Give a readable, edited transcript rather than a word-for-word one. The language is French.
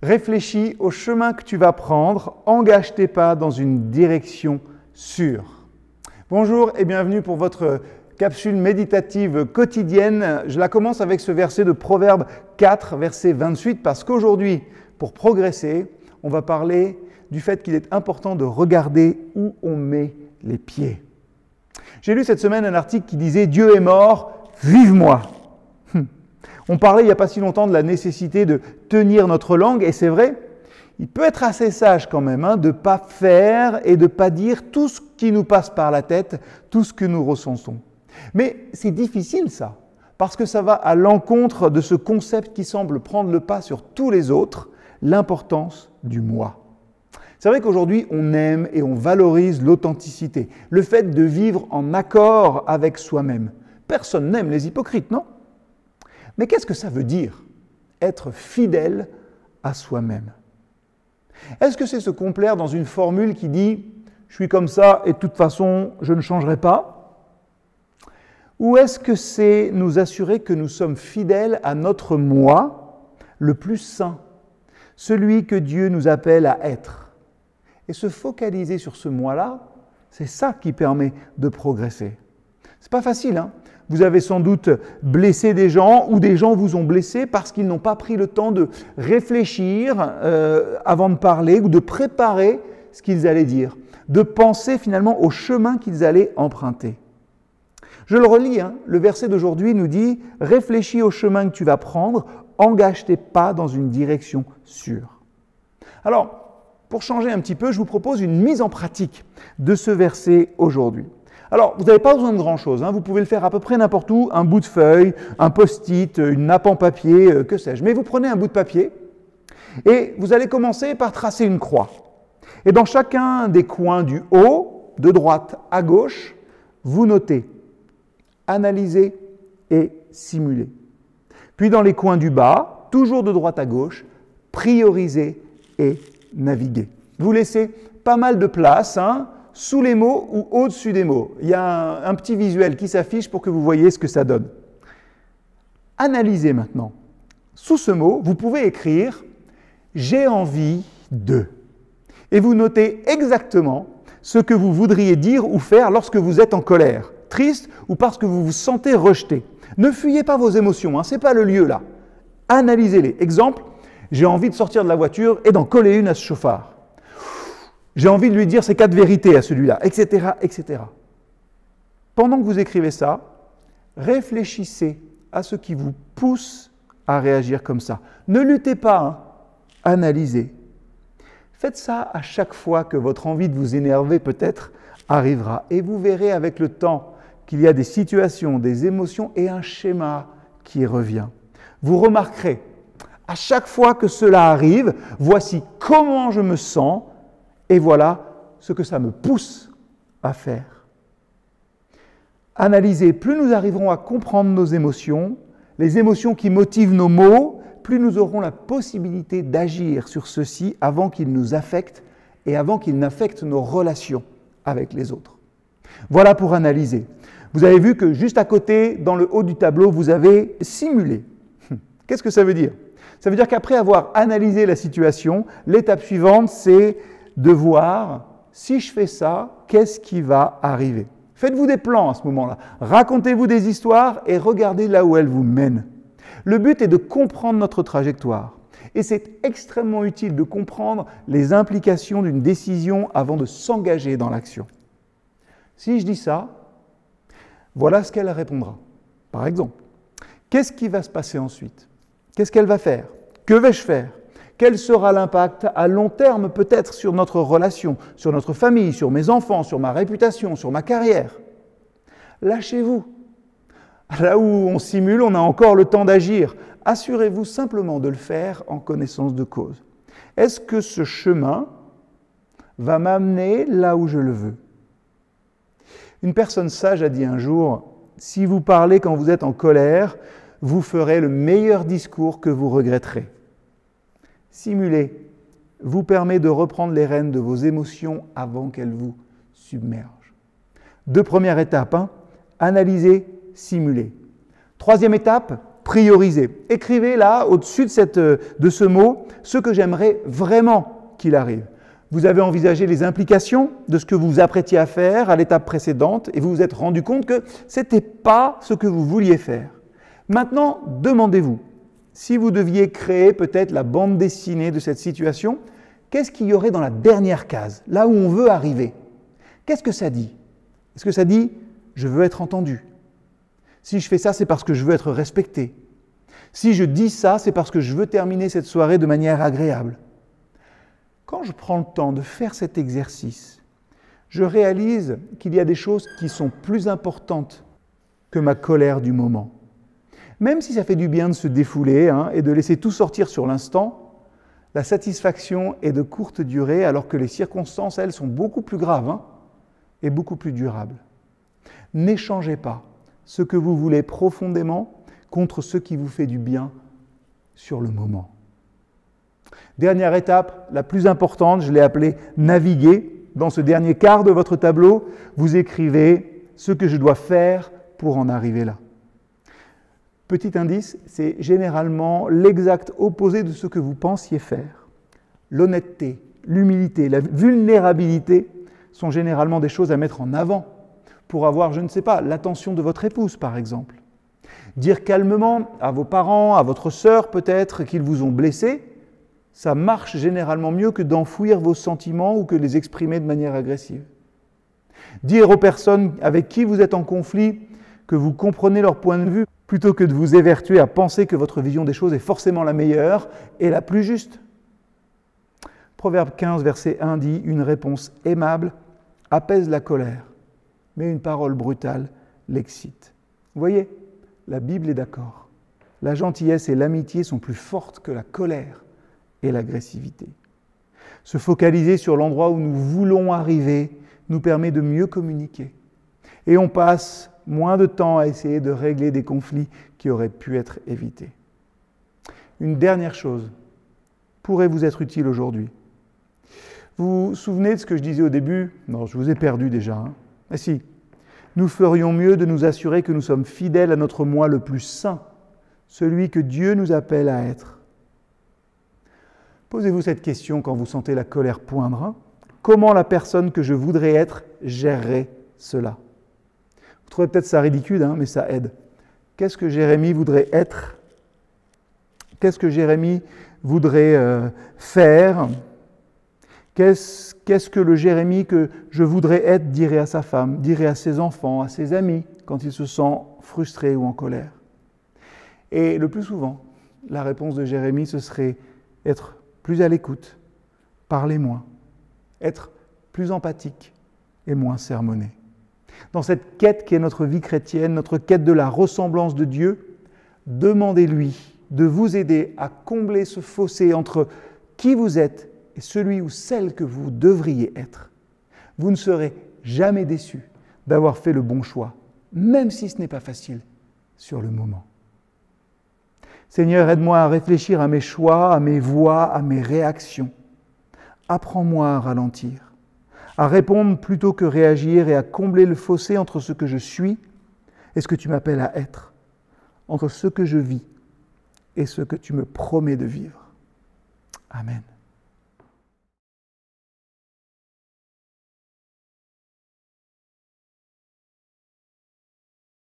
Réfléchis au chemin que tu vas prendre, engage tes pas dans une direction sûre. Bonjour et bienvenue pour votre capsule méditative quotidienne. Je la commence avec ce verset de Proverbe 4, verset 28, parce qu'aujourd'hui, pour progresser, on va parler du fait qu'il est important de regarder où on met les pieds. J'ai lu cette semaine un article qui disait « Dieu est mort, vive-moi ». On parlait il n'y a pas si longtemps de la nécessité de tenir notre langue, et c'est vrai, il peut être assez sage quand même de ne pas faire et de ne pas dire tout ce qui nous passe par la tête, tout ce que nous ressentons. Mais c'est difficile ça, parce que ça va à l'encontre de ce concept qui semble prendre le pas sur tous les autres, l'importance du moi. C'est vrai qu'aujourd'hui, on aime et on valorise l'authenticité, le fait de vivre en accord avec soi-même. Personne n'aime les hypocrites, non ? Mais qu'est-ce que ça veut dire, être fidèle à soi-même? Est-ce que c'est se complaire dans une formule qui dit « je suis comme ça et de toute façon, je ne changerai pas » Ou est-ce que c'est nous assurer que nous sommes fidèles à notre moi, le plus saint, celui que Dieu nous appelle à être? Et se focaliser sur ce moi-là, c'est ça qui permet de progresser. C'est pas facile, hein? Vous avez sans doute blessé des gens ou des gens vous ont blessé parce qu'ils n'ont pas pris le temps de réfléchir avant de parler ou de préparer ce qu'ils allaient dire, de penser finalement au chemin qu'ils allaient emprunter. Je le relis, le verset d'aujourd'hui nous dit « Réfléchis au chemin que tu vas prendre, engage tes pas dans une direction sûre ». Alors, pour changer un petit peu, je vous propose une mise en pratique de ce verset aujourd'hui. Alors, vous n'avez pas besoin de grand-chose, vous pouvez le faire à peu près n'importe où, un bout de feuille, un post-it, une nappe en papier, que sais-je. Mais vous prenez un bout de papier et vous allez commencer par tracer une croix. Et dans chacun des coins du haut, de droite à gauche, vous notez, analysez et simulez. Puis dans les coins du bas, toujours de droite à gauche, priorisez et naviguez. Vous laissez pas mal de place, sous les mots ou au-dessus des mots. Il y a un petit visuel qui s'affiche pour que vous voyez ce que ça donne. Analysez maintenant. Sous ce mot, vous pouvez écrire « J'ai envie de ». Et vous notez exactement ce que vous voudriez dire ou faire lorsque vous êtes en colère, triste ou parce que vous vous sentez rejeté. Ne fuyez pas vos émotions, ce n'est pas le lieu là. Analysez-les. Exemple, j'ai envie de sortir de la voiture et d'en coller une à ce chauffard. J'ai envie de lui dire ces 4 vérités à celui-là, etc., etc. Pendant que vous écrivez ça, réfléchissez à ce qui vous pousse à réagir comme ça. Ne luttez pas, analysez. Faites ça à chaque fois que votre envie de vous énerver peut-être arrivera. Et vous verrez avec le temps qu'il y a des situations, des émotions et un schéma qui revient. Vous remarquerez, à chaque fois que cela arrive, voici comment je me sens. Et voilà ce que ça me pousse à faire. Analysez, plus nous arriverons à comprendre nos émotions, les émotions qui motivent nos mots, plus nous aurons la possibilité d'agir sur ceux-ci avant qu'ils nous affectent et avant qu'ils n'affectent nos relations avec les autres. Voilà pour analyser. Vous avez vu que juste à côté, dans le haut du tableau, vous avez simulé. Qu'est-ce que ça veut dire? Ça veut dire qu'après avoir analysé la situation, l'étape suivante, c'est de voir, si je fais ça, qu'est-ce qui va arriver? Faites-vous des plans à ce moment-là. Racontez-vous des histoires et regardez là où elles vous mènent. Le but est de comprendre notre trajectoire. Et c'est extrêmement utile de comprendre les implications d'une décision avant de s'engager dans l'action. Si je dis ça, voilà ce qu'elle répondra. Par exemple, qu'est-ce qui va se passer ensuite? Qu'est-ce qu'elle va faire? Que vais-je faire? Quel sera l'impact à long terme peut-être sur notre relation, sur notre famille, sur mes enfants, sur ma réputation, sur ma carrière? Lâchez-vous. Là où on simule, on a encore le temps d'agir. Assurez-vous simplement de le faire en connaissance de cause. Est-ce que ce chemin va m'amener là où je le veux? Une personne sage a dit un jour, « Si vous parlez quand vous êtes en colère, vous ferez le meilleur discours que vous regretterez. » Simuler vous permet de reprendre les rênes de vos émotions avant qu'elles vous submergent. 2 premières étapes, analyser, simuler. 3e étape, prioriser. Écrivez là, au-dessus de ce mot, ce que j'aimerais vraiment qu'il arrive. Vous avez envisagé les implications de ce que vous vous apprêtiez à faire à l'étape précédente et vous vous êtes rendu compte que ce n'était pas ce que vous vouliez faire. Maintenant, demandez-vous, si vous deviez créer peut-être la bande dessinée de cette situation, qu'est-ce qu'il y aurait dans la dernière case, là où on veut arriver? Qu'est-ce que ça dit? Est-ce que ça dit « je veux être entendu ». Si je fais ça, c'est parce que je veux être respecté. Si je dis ça, c'est parce que je veux terminer cette soirée de manière agréable. Quand je prends le temps de faire cet exercice, je réalise qu'il y a des choses qui sont plus importantes que ma colère du moment. Même si ça fait du bien de se défouler et de laisser tout sortir sur l'instant, la satisfaction est de courte durée alors que les circonstances, elles, sont beaucoup plus graves et beaucoup plus durables. N'échangez pas ce que vous voulez profondément contre ce qui vous fait du bien sur le moment. Dernière étape, la plus importante, je l'ai appelée « naviguer ». Dans ce dernier quart de votre tableau, vous écrivez ce que je dois faire pour en arriver là. Petit indice, c'est généralement l'exact opposé de ce que vous pensiez faire. L'honnêteté, l'humilité, la vulnérabilité sont généralement des choses à mettre en avant pour avoir, je ne sais pas, l'attention de votre épouse par exemple. Dire calmement à vos parents, à votre sœur peut-être qu'ils vous ont blessé, ça marche généralement mieux que d'enfouir vos sentiments ou que les exprimer de manière agressive. Dire aux personnes avec qui vous êtes en conflit que vous comprenez leur point de vue plutôt que de vous évertuer à penser que votre vision des choses est forcément la meilleure et la plus juste. Proverbe 15, verset 1 dit « Une réponse aimable apaise la colère, mais une parole brutale l'excite. » Vous voyez, la Bible est d'accord. La gentillesse et l'amitié sont plus fortes que la colère et l'agressivité. Se focaliser sur l'endroit où nous voulons arriver nous permet de mieux communiquer. Et on passe moins de temps à essayer de régler des conflits qui auraient pu être évités. Une dernière chose pourrait vous être utile aujourd'hui. Vous vous souvenez de ce que je disais au début? Non, je vous ai perdu déjà. Mais si, nous ferions mieux de nous assurer que nous sommes fidèles à notre moi le plus saint, celui que Dieu nous appelle à être. Posez-vous cette question quand vous sentez la colère poindre. Comment la personne que je voudrais être gérerait cela? Vous trouvez peut-être ça ridicule, mais ça aide. Qu'est-ce que Jérémie voudrait être? Qu'est-ce que Jérémie voudrait faire? Qu'est-ce que le Jérémie que je voudrais être dirait à sa femme, dirait à ses enfants, à ses amis, quand il se sent frustré ou en colère? Et le plus souvent, la réponse de Jérémie, ce serait être plus à l'écoute, parler moins, être plus empathique et moins sermonné. Dans cette quête qui est notre vie chrétienne, notre quête de la ressemblance de Dieu, demandez-lui de vous aider à combler ce fossé entre qui vous êtes et celui ou celle que vous devriez être. Vous ne serez jamais déçu d'avoir fait le bon choix, même si ce n'est pas facile sur le moment. Seigneur, aide-moi à réfléchir à mes choix, à mes voix, à mes réactions. Apprends-moi à ralentir, à répondre plutôt que réagir et à combler le fossé entre ce que je suis et ce que tu m'appelles à être, entre ce que je vis et ce que tu me promets de vivre. Amen.